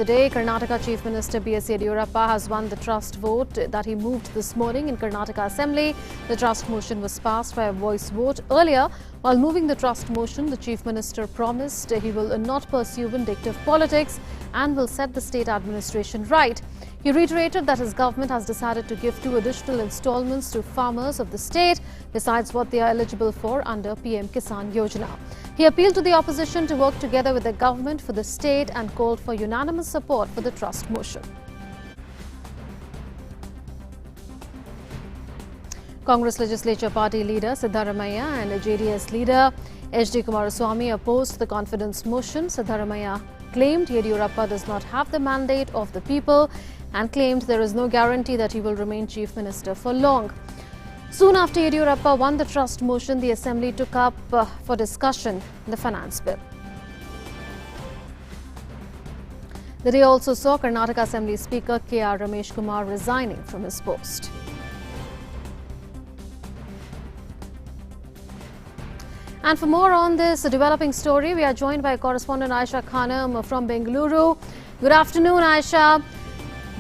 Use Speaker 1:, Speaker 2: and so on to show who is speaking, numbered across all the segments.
Speaker 1: Today, Karnataka Chief Minister B.S. Yediyurappa has won the trust vote that he moved this morning in Karnataka Assembly. The trust motion was passed by a voice vote. Earlier, while moving the trust motion, the Chief Minister promised he will not pursue vindictive politics and will set the state administration right. He reiterated that his government has decided to give 2 additional installments to farmers of the state, besides what they are eligible for under PM Kisan Yojana. He appealed to the opposition to work together with the government for the state and called for unanimous support for the trust motion. Congress Legislature Party leader Sidharamaiah and JD's leader H D Kumaraswamy opposed the confidence motion. Siddharamaiah claimed Yediyurappa does not have the mandate of the people and claimed there is no guarantee that he will remain Chief Minister for long. Soon after Yediyurappa won the trust motion, the Assembly took up for discussion the finance bill. The day also saw Karnataka Assembly Speaker K.R. Ramesh Kumar resigning from his post. And for more on this developing story, we are joined by correspondent Aisha Khanam from Bengaluru. Good afternoon, Aisha.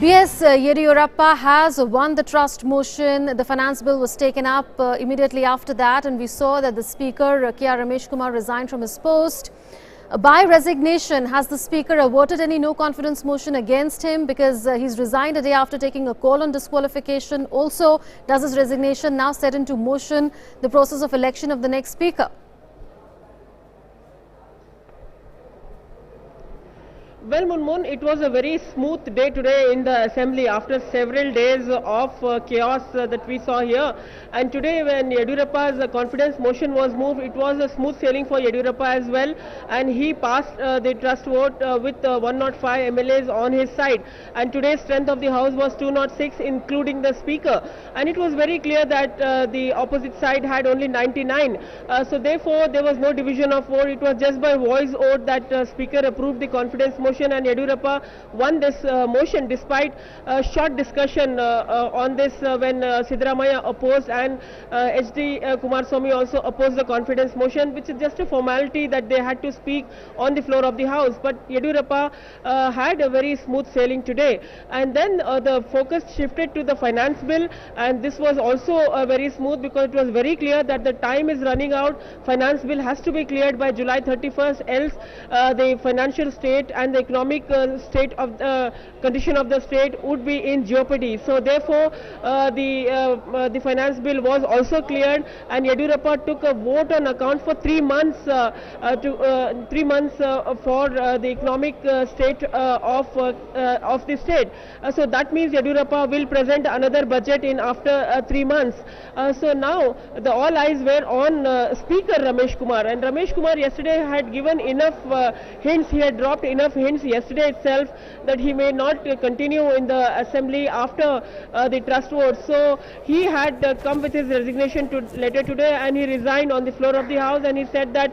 Speaker 1: B.S. Yediyurappa has won the trust motion. The finance bill was taken up immediately after that, and we saw that the Speaker, K.R. Ramesh Kumar, resigned from his post. By resignation, has the Speaker averted any no-confidence motion against him because he's resigned a day after taking a call on disqualification? Also, does his resignation now set into motion the process of election of the next Speaker?
Speaker 2: Well, Munmun, it was a very smooth day today in the Assembly after several days of chaos that we saw here. And today when Yediyurappa's confidence motion was moved, it was a smooth sailing for Yediyurappa as well. And he passed the trust vote with 105 MLAs on his side. And today's strength of the House was 206, including the Speaker. And it was very clear that the opposite side had only 99. So therefore, there was no division of vote. It was just by voice vote that Speaker approved the confidence motion, and Yediyurappa won this motion despite a short discussion on this when Siddharamaiah opposed and H D Kumaraswamy also opposed the confidence motion, which is just a formality that they had to speak on the floor of the House. But Yediyurappa had a very smooth sailing today. And then the focus shifted to the finance bill, and this was also very smooth because it was very clear that the time is running out. Finance bill has to be cleared by July 31st, else the financial state and the economic state of the condition of the state would be in jeopardy. So therefore, the finance bill was also cleared, and Yediyurappa took a vote on account for 3 months for the economic state of the state. So that means Yediyurappa will present another budget in after 3 months. So now the all eyes were on Speaker Ramesh Kumar, and Ramesh Kumar yesterday had given enough hints. He had dropped enough hints yesterday itself that he may not continue in the Assembly after the trust vote. So he had come with his resignation letter today, and he resigned on the floor of the House, and he said that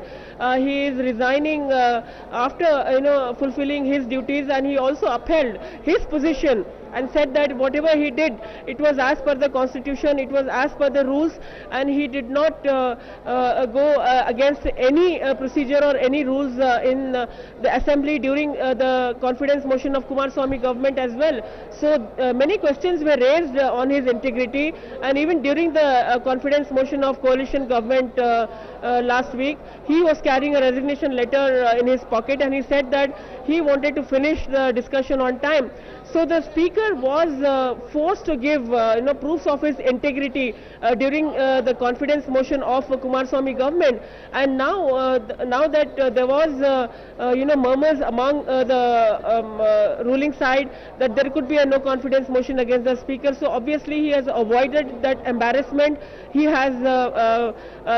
Speaker 2: he is resigning after fulfilling his duties, and he also upheld his position and said that whatever he did, it was as per the constitution, it was as per the rules, and he did not go against any procedure or any rules in the Assembly during the confidence motion of Kumaraswamy government as well. So many questions were raised on his integrity, and even during the confidence motion of coalition government last week, he was carrying a resignation letter in his pocket, and he said that he wanted to finish the discussion on time. So the Speaker was forced to give proofs of his integrity during the confidence motion of Kumaraswamy government. And now that there was murmurs among the ruling side that there could be a no confidence motion against the Speaker, so obviously he has avoided that embarrassment. He has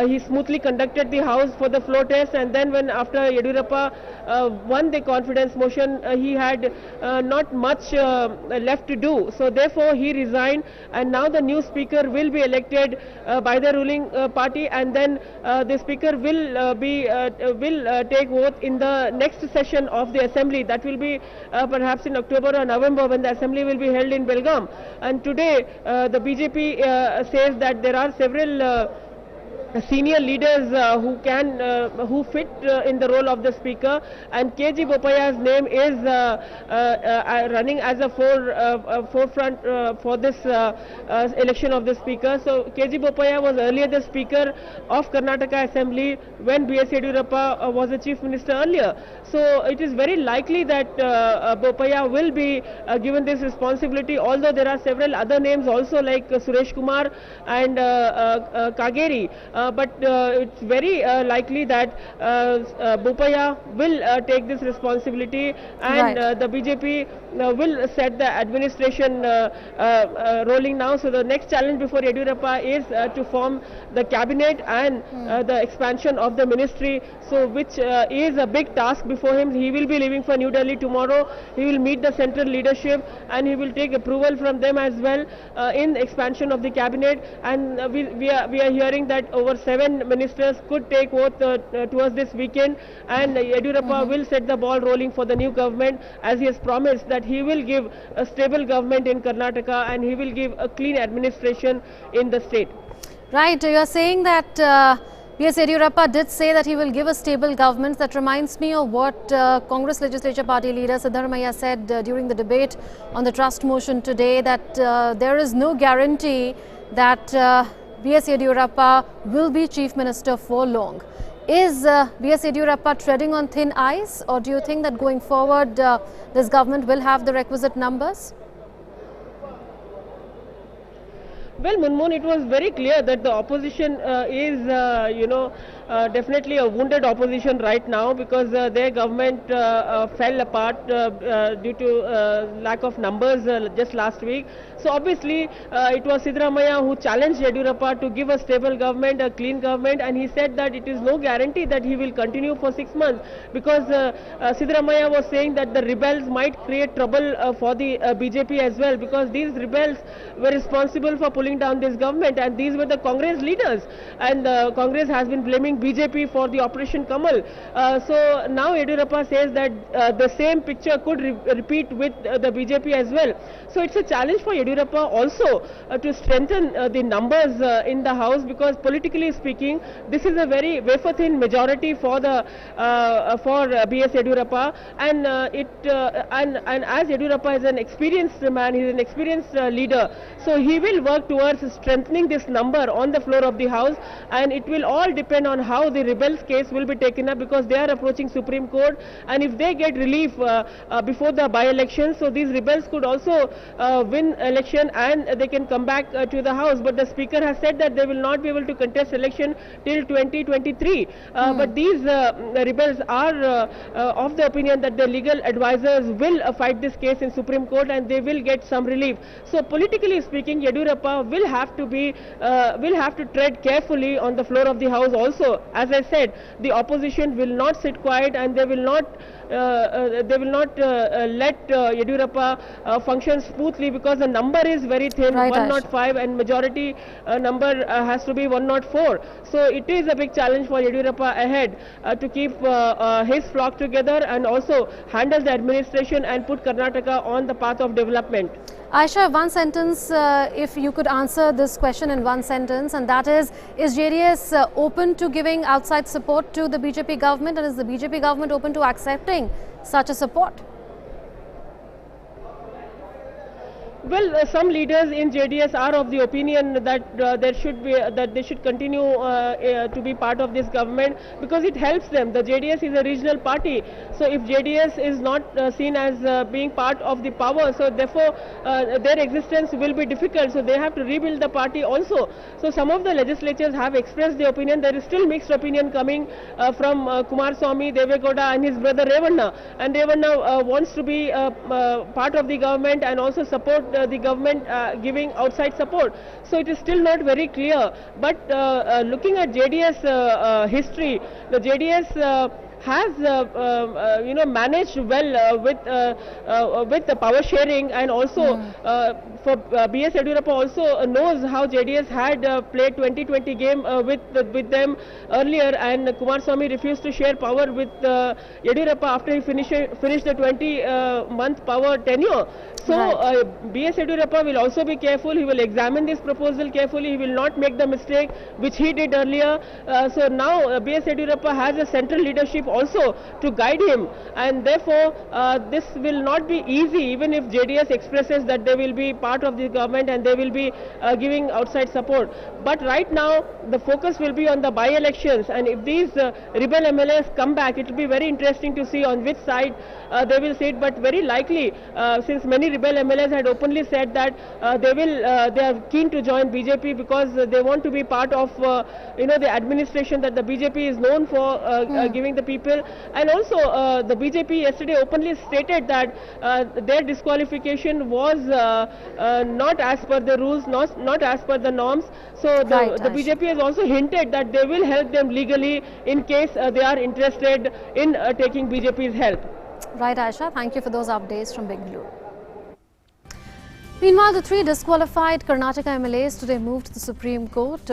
Speaker 2: he smoothly conducted the House for the floor test, and then when after Yediyurappa won the confidence motion, he had not much left to do. So therefore he resigned, and now the new Speaker will be elected by the ruling party, and then the Speaker will take vote in the next session of the Assembly. That will be perhaps in October or November, when the Assembly will be held in Belgaum. And today the BJP says that there are several senior leaders who fit in the role of the speaker, and KG Bopaya's name is running as a forefront for this election of the speaker. So KG Bopaya was earlier the speaker of Karnataka Assembly when B.S. Yediyurappa was the chief minister earlier. So it is very likely that Bopaya will be given this responsibility, although there are several other names also like Suresh Kumar and Kageri. But it's very likely that Bopaya will take this responsibility, and the BJP will set the administration rolling now. So the next challenge before Yediyurappa is to form the cabinet and the expansion of the ministry, so which is a big task before him. He will be leaving for New Delhi tomorrow. He will meet the central leadership and he will take approval from them as well in expansion of the cabinet. And we are hearing that over 7 ministers could take oath towards this weekend, and Yediyurappa will set the ball rolling for the new government, as he has promised that he will give a stable government in Karnataka and he will give a clean administration in the state.
Speaker 1: Right, you are saying that B.S. Yediyurappa did say that he will give a stable government. That reminds me of what Congress Legislature Party leader Siddharamaiah said during the debate on the trust motion today, that there is no guarantee that B.S. Yediyurappa will be chief minister for long. Is B.S. Yediyurappa treading on thin ice, or do you think that going forward this government will have the requisite numbers?
Speaker 2: Well, Munmoon, it was very clear that the opposition is, definitely a wounded opposition right now, because their government fell apart due to lack of numbers just last week. So obviously it was Siddharamaiah who challenged Yediyurappa to give a stable government, a clean government, and he said that it is no guarantee that he will continue for 6 months, because Siddharamaiah was saying that the rebels might create trouble for the BJP as well, because these rebels were responsible for pulling down this government, and these were the Congress leaders, and Congress has been blaming BJP for the Operation Kamal. So now Yediyurappa says that the same picture could repeat with the BJP as well. So it's a challenge for Yediyurappa also to strengthen the numbers in the House, because politically speaking this is a very wafer thin majority for the for B.S. Yediyurappa, and and as Yediyurappa is an experienced man, he is an experienced leader, so he will work towards strengthening this number on the floor of the House, and it will all depend on how the rebels case will be taken up, because they are approaching Supreme Court, and if they get relief before the by-election, so these rebels could also win election and they can come back to the House. But the Speaker has said that they will not be able to contest election till 2023. But these rebels are of the opinion that the legal advisors will fight this case in Supreme Court and they will get some relief. So politically speaking, Yediyurappa will have to tread carefully on the floor of the House also. As I said, the opposition will not sit quiet, and they will not let Yediyurappa function smoothly, because the number is very thin, 105, and majority number has to be 104. So it is a big challenge for Yediyurappa ahead to keep his flock together and also handle the administration and put Karnataka on the path of development.
Speaker 1: Aisha, one sentence, if you could answer this question in one sentence, and that is JDS open to giving outside support to the BJP government, and is the BJP government open to accepting such a support?
Speaker 2: Well, some leaders in JDS are of the opinion that they should continue to be part of this government, because it helps them. The JDS is a regional party, so if JDS is not seen as being part of the power, so therefore their existence will be difficult. So they have to rebuild the party also. So some of the legislatures have expressed the opinion. There is still mixed opinion coming from Kumaraswamy, Devegowda, and his brother Revanna. And Revanna wants to be part of the government and also support the government giving outside support. So it is still not very clear. But looking at JDS history, the JDS has managed well with the power sharing, and also for B.S. Yediyurappa also knows how JDS had played 2020 game with them earlier, and Kumaraswamy refused to share power with Yediyurappa after he finished the 20-month power tenure. So B.S. Yediyurappa will also be careful. He will examine this proposal carefully. He will not make the mistake which he did earlier. So now B.S. Yediyurappa has a central leadership also to guide him, and therefore this will not be easy, even if JDS expresses that they will be part of the government and they will be giving outside support. But right now the focus will be on the by-elections, and if these rebel MLAs come back, it will be very interesting to see on which side they will sit. But very likely, since many rebel MLAs had openly said that they are keen to join BJP because they want to be part of the administration that the BJP is known for giving the people. And also the BJP yesterday openly stated that their disqualification was not as per the rules, not as per the norms. So the BJP has also hinted that they will help them legally in case they are interested in taking BJP's help.
Speaker 1: Right, Aisha. Thank you for those updates from Bengaluru. Meanwhile, the three disqualified Karnataka MLAs today moved to the Supreme Court.